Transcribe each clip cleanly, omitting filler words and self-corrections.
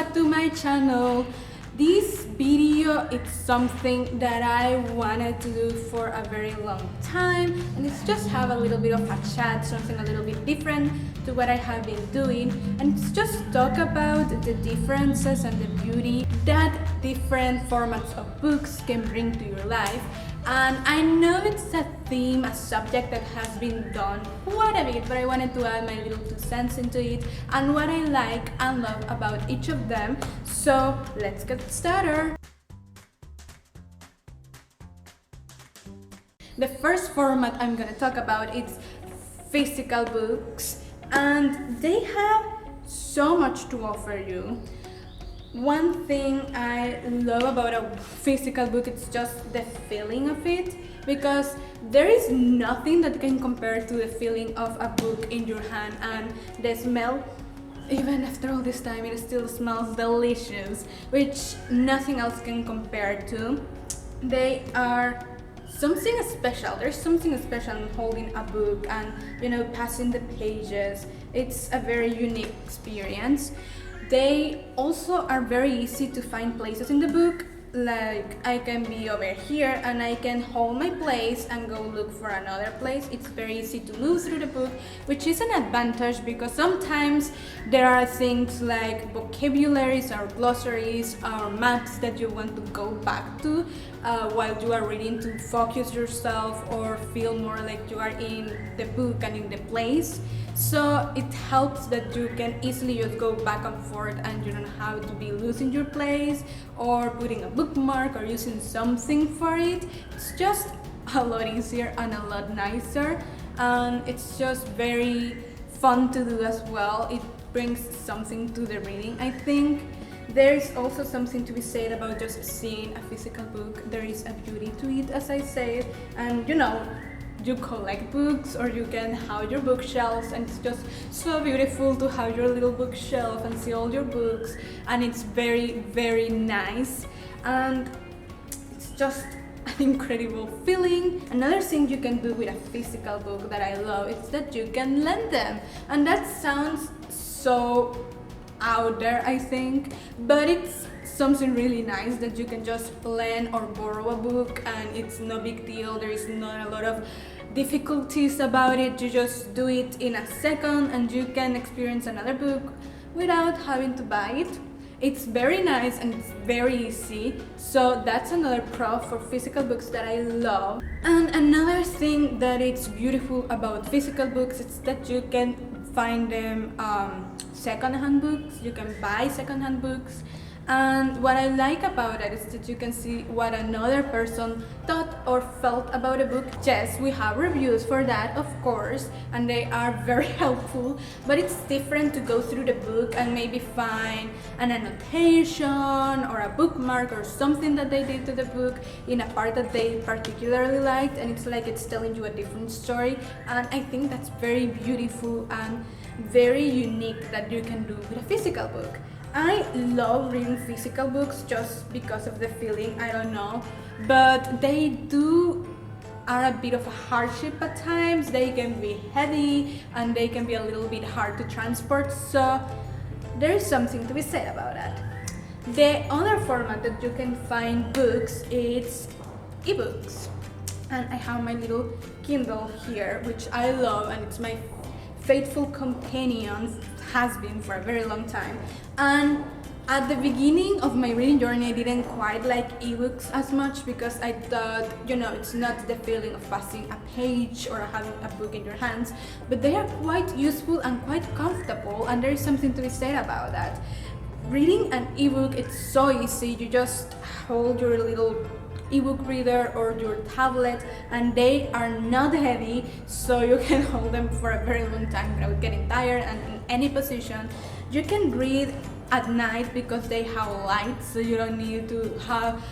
back to my channel. This video is something that I wanted to do for a very long time, and it's just have a little bit of a chat, something a little bit different to what I have been doing, and it's just talk about the differences and the beauty that different formats of books can bring to your life. And I know it's a theme, a subject that has been done quite a bit, but I wanted to add my little 2 cents into it and what I like and love about each of them. So let's get started. The first format I'm gonna talk about is physical books, and they have so much to offer you. One thing I love about a physical book is just the feeling of it, because there is nothing that can compare to the feeling of a book in your hand, and the smell, even after all this time, it still smells delicious, which nothing else can compare to. They are something special. There's something special in holding a book and, passing the pages. It's a very unique experience. They also are very easy to find places in the book. Like, I can be over here and I can hold my place and go look for another place. It's very easy to move through the book, which is an advantage because sometimes there are things like vocabularies or glossaries or maps that you want to go back to while you are reading, to focus yourself or feel more like you are in the book and in the place. So it helps that you can easily just go back and forth and you don't have to be losing your place or putting a bookmark or using something for it. It's just a lot easier and a lot nicer, and it's just very fun to do as well. It brings something to the reading. I think there is also something to be said about just seeing a physical book. There is a beauty to it, as I said, and you collect books or you can have your bookshelves, and it's just so beautiful to have your little bookshelf and see all your books, and it's very, very nice, and it's just an incredible feeling. Another thing you can do with a physical book that I love is that you can lend them, and that sounds so out there, I think, but it's something really nice that you can just lend or borrow a book and it's no big deal. There is not a lot of difficulties about it. You just do it in a second and you can experience another book without having to buy it. It's very nice and it's very easy, so that's another pro for physical books that I love. And another thing that it's beautiful about physical books is that you can find them second-hand books. You can buy second-hand books, and what I like about it is that you can see what another person thought or felt about a book. Yes, we have reviews for that, of course, and they are very helpful, but it's different to go through the book and maybe find an annotation or a bookmark or something that they did to the book in a part that they particularly liked, and it's like it's telling you a different story, and I think that's very beautiful and very unique that you can do with a physical book. I love reading physical books just because of the feeling, I don't know, but they are a bit of a hardship at times. They can be heavy and they can be a little bit hard to transport, so there is something to be said about that. The other format that you can find books is ebooks, and I have my little Kindle here, which I love, and it's my faithful companion, has been for a very long time. And at the beginning of my reading journey, I didn't quite like ebooks as much because I thought, it's not the feeling of passing a page or having a book in your hands, but they are quite useful and quite comfortable, and there is something to be said about that. Reading an ebook, it's so easy. You just hold your little ebook reader or your tablet, and they are not heavy, so you can hold them for a very long time without getting tired, and in any position. You can read at night because they have lights, so you don't need to have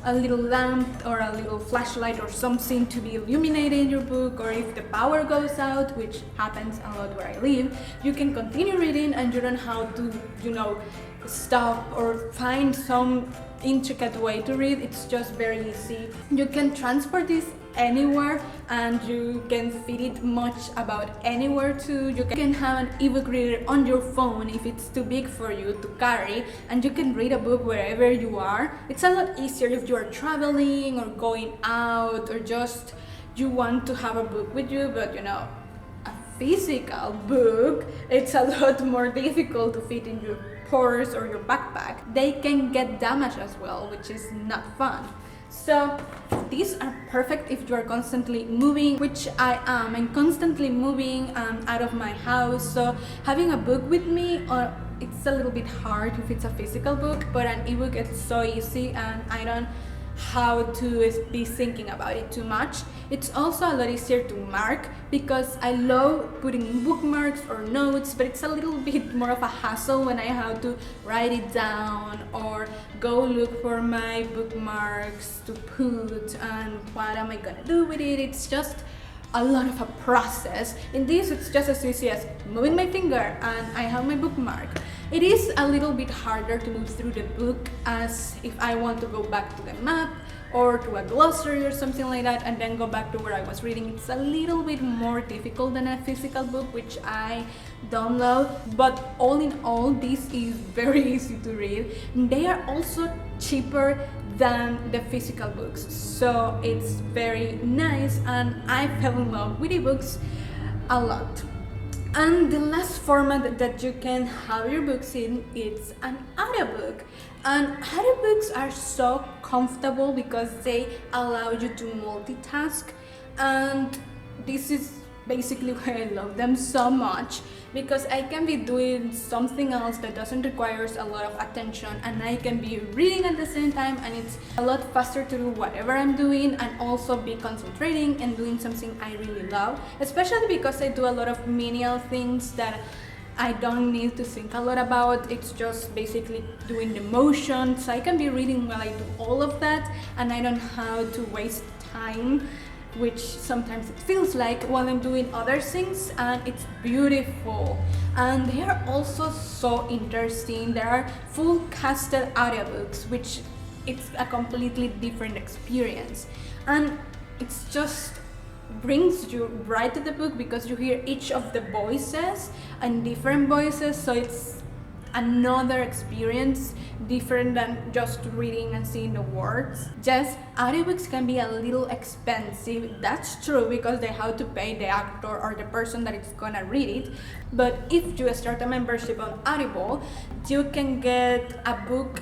a little lamp or a little flashlight or something to be illuminating your book, or if the power goes out, which happens a lot where I live, you can continue reading and you don't have to, stop or find some intricate way to read. It's just very easy. You can transport this anywhere, and you can fit it much about anywhere too. You can have an ebook reader on your phone if it's too big for you to carry, and you can read a book wherever you are. It's a lot easier if you are traveling or going out, or just you want to have a book with you, but you know, a physical book, it's a lot more difficult to fit in your purse or your backpack. They can get damaged as well, which is not fun. So these are perfect if you are constantly moving, which I am. I'm constantly moving out of my house, so having a book with me, it's a little bit hard if it's a physical book, but an ebook, it's so easy, and I don't have to be thinking about it too much. It's also a lot easier to mark, because I love putting bookmarks or notes, but it's a little bit more of a hassle when I have to write it down or go look for my bookmarks to put, and what am I gonna do with it. It's just a lot of a process. In this, it's just as easy as moving my finger and I have my bookmark. It is a little bit harder to move through the book, as if I want to go back to the map or to a glossary or something like that and then go back to where I was reading. It's a little bit more difficult than a physical book, which I don't love, but all in all, this is very easy to read. They are also cheaper than the physical books, so it's very nice, and I fell in love with ebooks a lot. And the last format that you can have your books in is an audiobook. And audiobooks are so comfortable because they allow you to multitask, and this is basically why I love them so much, because I can be doing something else that doesn't require a lot of attention, and I can be reading at the same time, and it's a lot faster to do whatever I'm doing and also be concentrating and doing something I really love, especially because I do a lot of menial things that I don't need to think a lot about. It's just basically doing the motion, so I can be reading while I do all of that, and I don't have to waste time, which sometimes it feels like while I'm doing other things, and it's beautiful. And they are also so interesting. There are full casted audiobooks, which it's a completely different experience, and it's just brings you right to the book because you hear each of the voices and different voices, so it's another experience different than just reading and seeing the words. Yes, audiobooks can be a little expensive, that's true, because they have to pay the actor or the person that is gonna read it, but if you start a membership on Audible, you can get a book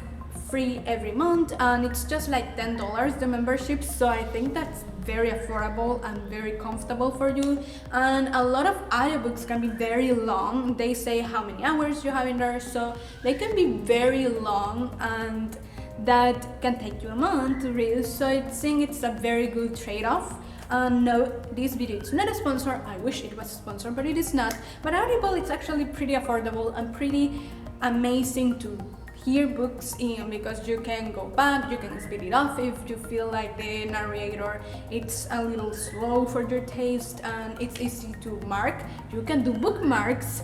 free every month, and it's just like $10 the membership, so I think that's very affordable and very comfortable for you. And a lot of audiobooks can be very long. They say how many hours you have in there, so they can be very long, and that can take you a month to read, so I think it's a very good trade-off. No, this video is not a sponsor. I wish it was a sponsor, but it is not. But Audible, it's actually pretty affordable and pretty amazing to hear books in, because you can go back, you can speed it off if you feel like the narrator it's a little slow for your taste, and it's easy to mark. You can do bookmarks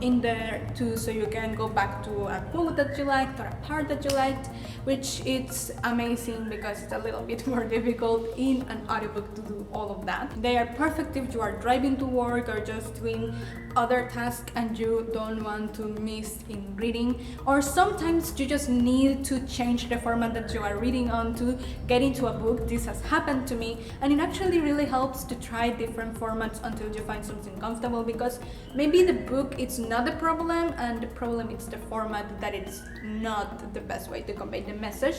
in there too, so you can go back to a quote that you liked or a part that you liked, which it's amazing because it's a little bit more difficult in an audiobook to do all of that. They are perfect if you are driving to work or just doing other tasks and you don't want to miss in reading, or sometimes you just need to change the format that you are reading on to get into a book. This has happened to me, and it actually really helps to try different formats until you find something comfortable, because maybe the book it's not the problem and the problem is the format, that it's not the best way to convey the message.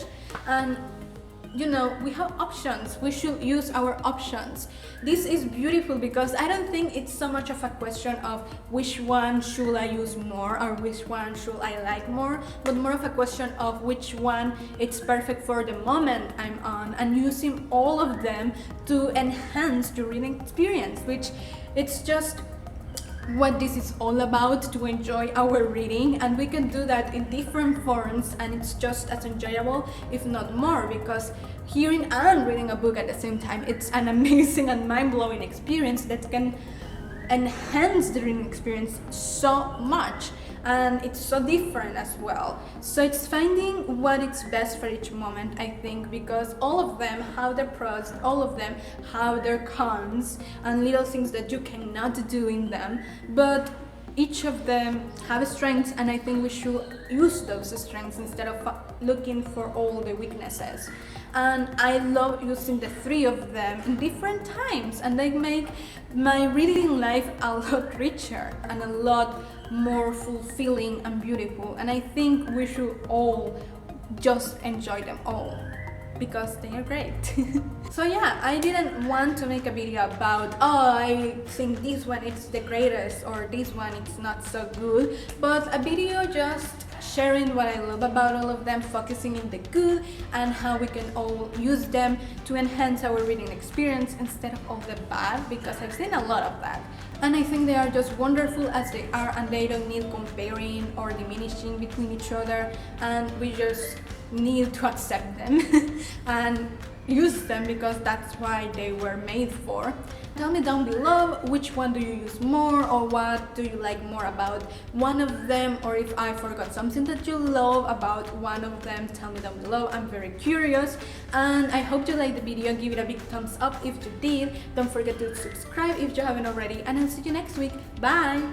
And you know, we have options. We should use our options. This is beautiful because I don't think it's so much of a question of which one should I use more or which one should I like more, but more of a question of which one it's perfect for the moment I'm on, and using all of them to enhance the reading experience, which it's just what this is all about, to enjoy our reading, and we can do that in different forms, and it's just as enjoyable if not more, because hearing and reading a book at the same time, it's an amazing and mind-blowing experience that can enhance the reading experience so much. and it's so different as well. So it's finding what is best for each moment, I think, because all of them have their pros, all of them have their cons and little things that you cannot do in them, but each of them have strengths, and I think we should use those strengths instead of looking for all the weaknesses. And I love using the three of them in different times, and they make my reading life a lot richer and a lot more fulfilling and beautiful. And I think we should all just enjoy them all, because they are great. So yeah, I didn't want to make a video about, oh, I think this one is the greatest or this one is not so good, but a video just sharing what I love about all of them, focusing in the good and how we can all use them to enhance our reading experience instead of all the bad, because I've seen a lot of that. And I think they are just wonderful as they are, and they don't need comparing or diminishing between each other, and we just need to accept them and use them because that's why they were made for. Tell me down below which one do you use more, or what do you like more about one of them, or if I forgot something that you love about one of them, tell me down below. I'm very curious, and I hope you liked the video. Give it a big thumbs up if you did. Don't forget to subscribe if you haven't already, and I'll see you next week. Bye!